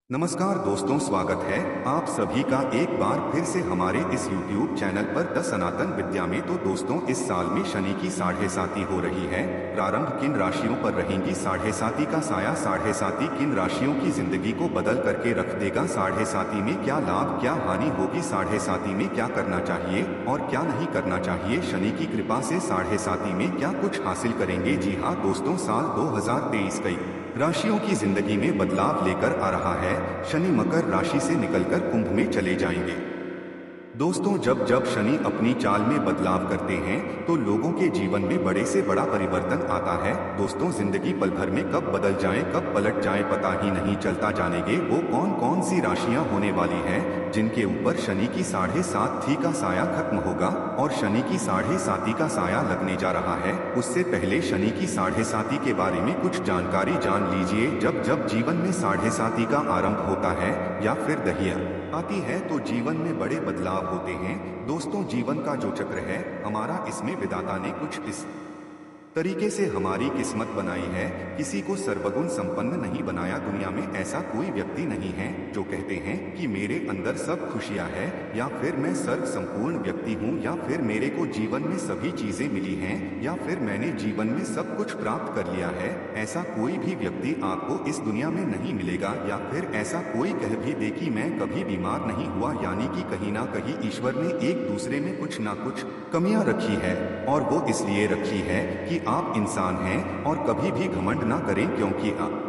नमस्कार दोस्तों, स्वागत है आप सभी का एक बार फिर से हमारे इस YouTube चैनल पर द सनातन विद्या में। तो दोस्तों, इस साल में शनि की साढ़े साती हो रही है। प्रारंभ किन राशियों पर रहेंगी साढ़े साती का साया? साढ़े साती किन राशियों की जिंदगी को बदल करके रख देगा? साढ़े साती में क्या लाभ क्या हानि होगी? साढ़े साती में क्या करना चाहिए और क्या नहीं करना चाहिए? शनि की कृपा से साढ़े साती में क्या कुछ हासिल करेंगे? जी हाँ दोस्तों, साल 2023 कई राशियों की जिंदगी में बदलाव लेकर आ रहा है। शनि मकर राशि से निकलकर कुंभ में चले जाएंगे। दोस्तों, जब जब शनि अपनी चाल में बदलाव करते हैं तो लोगों के जीवन में बड़े से बड़ा परिवर्तन आता है। दोस्तों, जिंदगी पल भर में कब बदल जाए कब पलट जाए पता ही नहीं चलता। जानेंगे वो कौन कौन सी राशियां होने वाली हैं जिनके ऊपर शनि की साढ़े साती का साया खत्म होगा और शनि की साढ़े साती का साया लगने जा रहा है। उससे पहले शनि की साढ़े साती के बारे में कुछ जानकारी जान लीजिए। जब जब जीवन में साढ़े साती का आरंभ होता है या फिर दहिया आती है तो जीवन में बड़े बदलाव होते हैं। दोस्तों, जीवन का जो चक्र है हमारा, इसमें विधाता ने कुछ इस तरीके से हमारी किस्मत बनाई है। किसी को सर्वगुण संपन्न नहीं बनाया। दुनिया में ऐसा कोई व्यक्ति नहीं है जो कहते हैं कि मेरे अंदर सब खुशियां है, या फिर मैं सर्व संपूर्ण व्यक्ति हूँ, या फिर मेरे को जीवन में सभी चीजें मिली हैं, या फिर मैंने जीवन में सब कुछ प्राप्त कर लिया है। ऐसा कोई भी व्यक्ति आपको इस दुनिया में नहीं मिलेगा। या फिर ऐसा कोई कह भी दे कि मैं कभी बीमार नहीं हुआ, यानी कि कहीं ना कहीं ईश्वर ने एक दूसरे में कुछ ना कुछ कमियां रखी है, और वो इसलिए रखी है कि आप इंसान हैं। और कभी भी घमंड ना करें, क्योंकि आप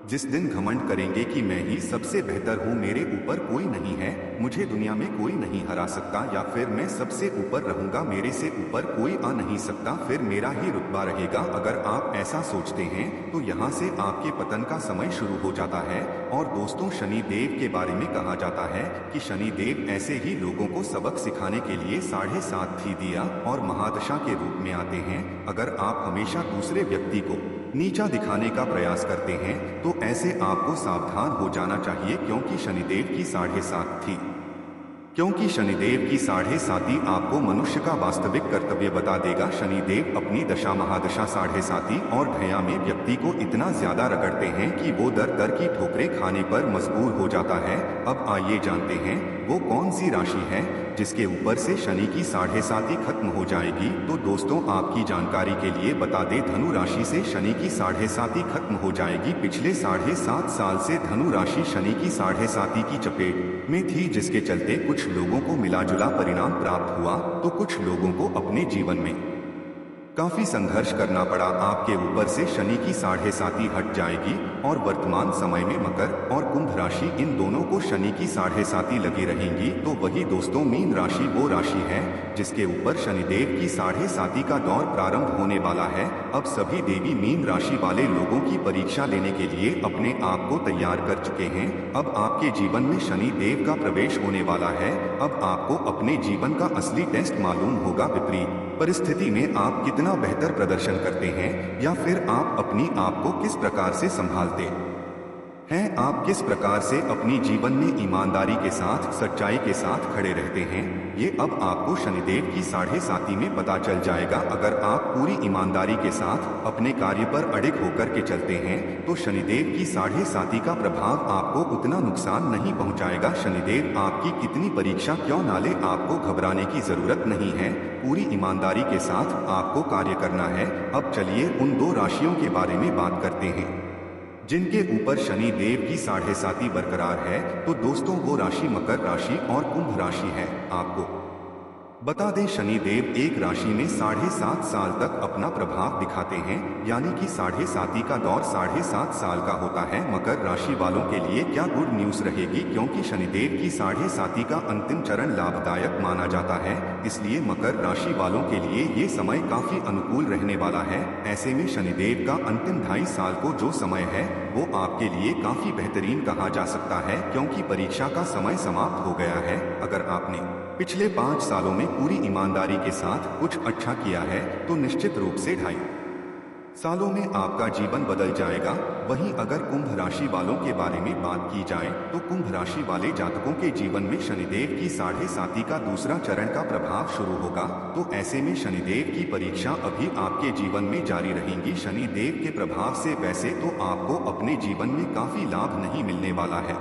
जिस दिन घमंड करेंगे कि मैं ही सबसे बेहतर हूँ, मेरे ऊपर कोई नहीं है, मुझे दुनिया में कोई नहीं हरा सकता, या फिर मैं सबसे ऊपर रहूंगा, मेरे से ऊपर कोई आ नहीं सकता, फिर मेरा ही रुतबा रहेगा। अगर आप ऐसा सोचते हैं तो यहाँ से आपके पतन का समय शुरू हो जाता है। और दोस्तों, शनि देव के बारे में कहा जाता है कि शनि देव ऐसे ही लोगों को सबक सिखाने के लिए साढ़े साती दिया और महादशा के रूप में आते हैं। अगर आप हमेशा दूसरे व्यक्ति को नीचा दिखाने का प्रयास करते हैं तो ऐसे आपको सावधान हो जाना चाहिए, क्योंकि शनिदेव की साढ़े सात थी। क्योंकि शनिदेव की साढ़े साती आपको मनुष्य का वास्तविक कर्तव्य बता देगा। शनिदेव अपनी दशा महादशा साढ़े साती और ढया में व्यक्ति को इतना ज्यादा रगड़ते हैं कि वो दर दर की ठोकरें खाने पर मजबूर हो जाता है। अब आइए जानते हैं वो कौन सी राशि है जिसके ऊपर से शनि की साढ़े साती खत्म हो जाएगी। तो दोस्तों, आपकी जानकारी के लिए बता दें, धनु राशि से शनि की साढ़े साती खत्म हो जाएगी। पिछले 7.5 साल से धनु राशि शनि की साढ़े साती की चपेट में थी, जिसके चलते कुछ लोगों को मिला जुला परिणाम प्राप्त हुआ तो कुछ लोगों को अपने जीवन में काफी संघर्ष करना पड़ा। आपके ऊपर से शनि की साढ़े साती हट जाएगी और वर्तमान समय में मकर और कुंभ राशि, इन दोनों को शनि की साढ़े साती लगी रहेंगी। तो वही दोस्तों, मीन राशि वो राशि है जिसके ऊपर शनिदेव की साढ़े साती का दौर प्रारंभ होने वाला है। अब सभी देवी मीन राशि वाले लोगों की परीक्षा लेने के लिए अपने आप को तैयार कर चुके हैं। अब आपके जीवन में शनि देव का प्रवेश होने वाला है। अब आपको अपने जीवन का असली टेस्ट मालूम होगा। विपरीत परिस्थिति में आप कितना बेहतर प्रदर्शन करते हैं, या फिर आप अपनी आप को किस प्रकार से संभालते हैं, आप किस प्रकार से अपनी जीवन में ईमानदारी के साथ सच्चाई के साथ खड़े रहते हैं, ये अब आपको शनिदेव की साढ़े साती में पता चल जाएगा। अगर आप पूरी ईमानदारी के साथ अपने कार्य पर अडिग होकर के चलते हैं तो शनिदेव की साढ़े साती का प्रभाव आपको उतना नुकसान नहीं पहुंचाएगा। शनिदेव आपकी कितनी परीक्षा क्यों ना ले, आपको घबराने की जरूरत नहीं है। पूरी ईमानदारी के साथ आपको कार्य करना है। अब चलिए उन दो राशियों के बारे में बात करते हैं जिनके ऊपर शनि देव की साढ़े साती बरकरार है। तो दोस्तों, वो राशि मकर राशि और कुंभ राशि है। आपको बता दें, शनि देव एक राशि में 7.5 साल तक अपना प्रभाव दिखाते हैं, यानी कि साढ़े साती का दौर 7.5 साल का होता है। मकर राशि वालों के लिए क्या गुड न्यूज रहेगी, क्योंकि शनिदेव की साढ़े साती का अंतिम चरण लाभदायक माना जाता है। इसलिए मकर राशि वालों के लिए ये समय काफी अनुकूल रहने वाला है। ऐसे में शनिदेव का अंतिम 2.5 साल को जो समय है वो आपके लिए काफी बेहतरीन कहा जा सकता है, क्योंकि परीक्षा का समय समाप्त हो गया है। अगर आपने पिछले 5 सालों में पूरी ईमानदारी के साथ कुछ अच्छा किया है तो निश्चित रूप से 2.5 सालों में आपका जीवन बदल जाएगा। वहीं अगर कुंभ राशि वालों के बारे में बात की जाए तो कुंभ राशि वाले जातकों के जीवन में शनिदेव की 7.5 का दूसरा चरण का प्रभाव शुरू होगा। तो ऐसे में शनिदेव की परीक्षा अभी आपके जीवन में जारी रहेंगी। शनिदेव के प्रभाव से वैसे तो आपको अपने जीवन में काफी लाभ नहीं मिलने वाला है,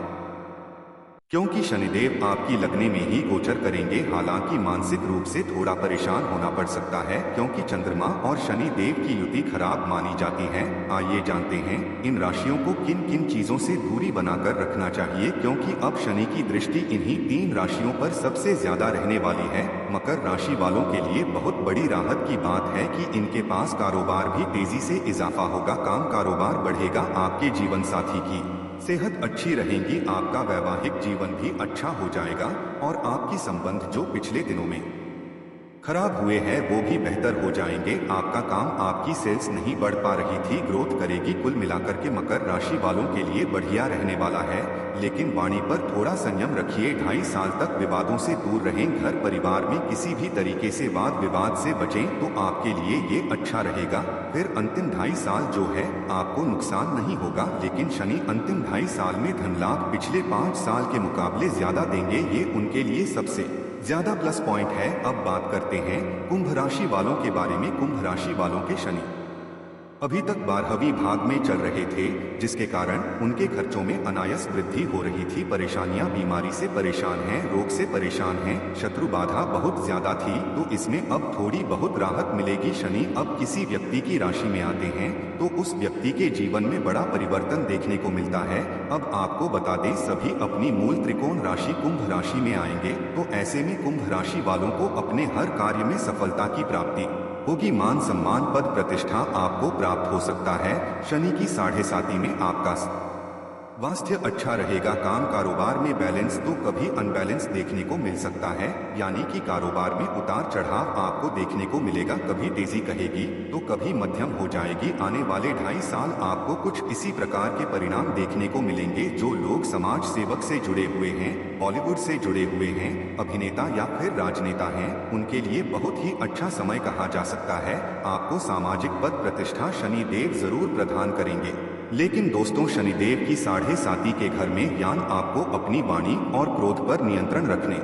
क्योंकि शनिदेव आपकी लगने में ही गोचर करेंगे। हालांकि मानसिक रूप से थोड़ा परेशान होना पड़ सकता है, क्योंकि चंद्रमा और शनि देव की युति खराब मानी जाती है। आइए जानते हैं इन राशियों को किन किन चीजों से दूरी बनाकर रखना चाहिए, क्योंकि अब शनि की दृष्टि इन्हीं 3 राशियों पर सबसे ज्यादा रहने वाली है। मकर राशि वालों के लिए बहुत बड़ी राहत की बात है कि इनके पास कारोबार भी तेजी से इजाफा होगा, काम कारोबार बढ़ेगा, आपके जीवन साथी की सेहत अच्छी रहेगी, आपका वैवाहिक जीवन भी अच्छा हो जाएगा और आपकी संबंध जो पिछले दिनों में खराब हुए हैं वो भी बेहतर हो जाएंगे। आपका काम, आपकी सेल्स नहीं बढ़ पा रही थी, ग्रोथ करेगी। कुल मिलाकर के मकर राशि वालों के लिए बढ़िया रहने वाला है, लेकिन वाणी पर थोड़ा संयम रखिए। 2.5 साल तक विवादों से दूर रहें। घर परिवार में किसी भी तरीके से वाद विवाद से बचें तो आपके लिए ये अच्छा रहेगा। फिर अंतिम 2.5 साल जो है आपको नुकसान नहीं होगा, लेकिन शनि अंतिम 2.5 साल में धन लाभ पिछले 5 साल के मुकाबले ज्यादा देंगे। ये उनके लिए सबसे ज्यादा प्लस पॉइंट है। अब बात करते हैं कुंभ राशि वालों के बारे में। कुंभ राशि वालों के शनि अभी तक 12वीं भाग में चल रहे थे, जिसके कारण उनके खर्चों में अनायास वृद्धि हो रही थी। परेशानियां, बीमारी से परेशान हैं, रोग से परेशान हैं, शत्रु बाधा बहुत ज्यादा थी, तो इसमें अब थोड़ी बहुत राहत मिलेगी। शनि अब किसी व्यक्ति की राशि में आते हैं तो उस व्यक्ति के जीवन में बड़ा परिवर्तन देखने को मिलता है। अब आपको बता दें, सभी अपनी मूल त्रिकोण राशि कुंभ राशि में आएंगे, तो ऐसे में कुंभ राशि वालों को अपने हर कार्य में सफलता की प्राप्ति होगी। मान सम्मान, पद प्रतिष्ठा आपको प्राप्त हो सकता है। शनि की 7.5 में आपका स्वास्थ्य अच्छा रहेगा। काम कारोबार में बैलेंस तो कभी अनबैलेंस देखने को मिल सकता है, यानी कि कारोबार में उतार चढ़ाव आपको देखने को मिलेगा। कभी तेजी कहेगी तो कभी मध्यम हो जाएगी। आने वाले 2.5 साल आपको कुछ इसी प्रकार के परिणाम देखने को मिलेंगे। जो लोग समाज सेवक से जुड़े हुए हैं, बॉलीवुड से जुड़े हुए हैं, अभिनेता या फिर राजनेता हैं, उनके लिए बहुत ही अच्छा समय कहा जा सकता है। आपको सामाजिक पद प्रतिष्ठा शनि देव जरूर प्रदान करेंगे। लेकिन दोस्तों, शनिदेव की 7.5 के घर में ज्ञान आपको अपनी वाणी और क्रोध पर नियंत्रण रखने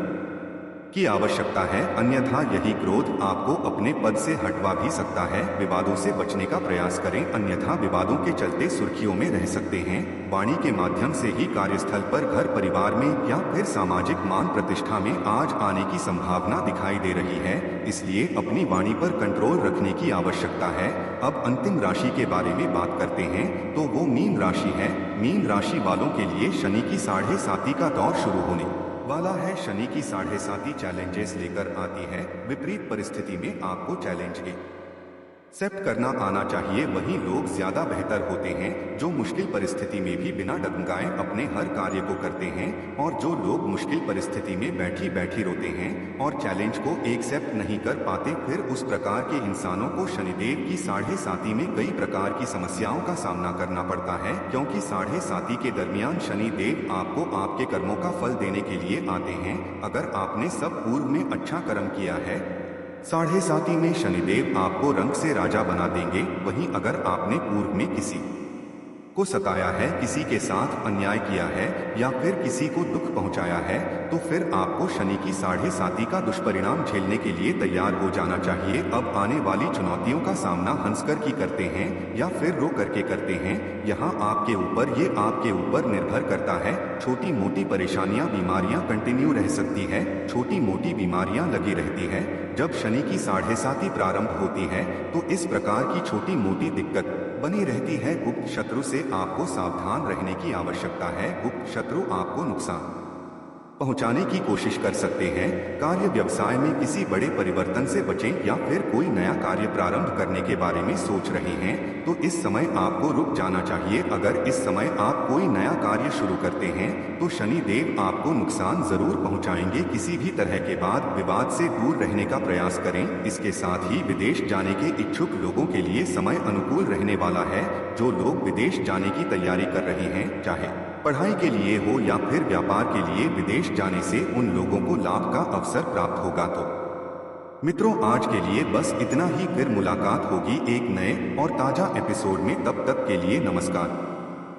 की आवश्यकता है, अन्यथा यही क्रोध आपको अपने पद से हटवा भी सकता है। विवादों से बचने का प्रयास करें, अन्यथा विवादों के चलते सुर्खियों में रह सकते हैं। वाणी के माध्यम से ही कार्यस्थल पर, घर परिवार में या फिर सामाजिक मान प्रतिष्ठा में आज आने की संभावना दिखाई दे रही है, इसलिए अपनी वाणी पर कंट्रोल रखने की आवश्यकता है। अब अंतिम राशि के बारे में बात करते हैं तो वो मीन राशि है। मीन राशि वालों के लिए शनि की 7.5 का दौर शुरू होने वाला है। शनि की 7.5 चैलेंजेस लेकर आती है। विपरीत परिस्थिति में आपको चैलेंज के एक्सेप्ट करना आना चाहिए। वही लोग ज्यादा बेहतर होते हैं जो मुश्किल परिस्थिति में भी बिना डगमगाए अपने हर कार्य को करते हैं, और जो लोग मुश्किल परिस्थिति में बैठी बैठी रोते हैं और चैलेंज को एक्सेप्ट नहीं कर पाते, फिर उस प्रकार के इंसानों को शनिदेव की 7.5 में कई प्रकार की समस्याओं का सामना करना पड़ता है, क्योंकि 7.5 के दरमियान शनिदेव आपको आपके कर्मों का फल देने के लिए आते हैं। अगर आपने सब पूर्व में अच्छा कर्म किया है, 7.5 में शनिदेव आपको रंग से राजा बना देंगे। वहीं अगर आपने पूर्व में किसी को सताया है, किसी के साथ अन्याय किया है या फिर किसी को दुख पहुंचाया है, तो फिर आपको शनि की 7.5 का दुष्परिणाम झेलने के लिए तैयार हो जाना चाहिए। अब आने वाली चुनौतियों का सामना हंसकर की करते हैं या फिर रो करके करते हैं, यहाँ आपके ऊपर, ये आपके ऊपर निर्भर करता है। छोटी मोटी परेशानियां, बीमारियां कंटिन्यू रह सकती है, छोटी मोटी बीमारियां लगी रहती है। जब शनि की 7.5 प्रारंभ होती है तो इस प्रकार की छोटी मोटी दिक्कत बनी रहती है। गुप्त शत्रु से आपको सावधान रहने की आवश्यकता है। गुप्त शत्रु आपको नुकसान पहुंचाने की कोशिश कर सकते हैं। कार्य व्यवसाय में किसी बड़े परिवर्तन से बचें या फिर कोई नया कार्य प्रारंभ करने के बारे में सोच रहे हैं तो इस समय आपको रुक जाना चाहिए। अगर इस समय आप कोई नया कार्य शुरू करते हैं तो शनि देव आपको नुकसान जरूर पहुंचाएंगे। किसी भी तरह के वाद विवाद से दूर रहने का प्रयास करें। इसके साथ ही विदेश जाने के इच्छुक लोगों के लिए समय अनुकूल रहने वाला है। जो लोग विदेश जाने की तैयारी कर रहे हैं, चाहे पढ़ाई के लिए हो या फिर व्यापार के लिए, विदेश जाने से उन लोगों को लाभ का अवसर प्राप्त होगा। तो मित्रों, आज के लिए बस इतना ही। फिर मुलाकात होगी एक नए और ताजा एपिसोड में। तब तक के लिए नमस्कार।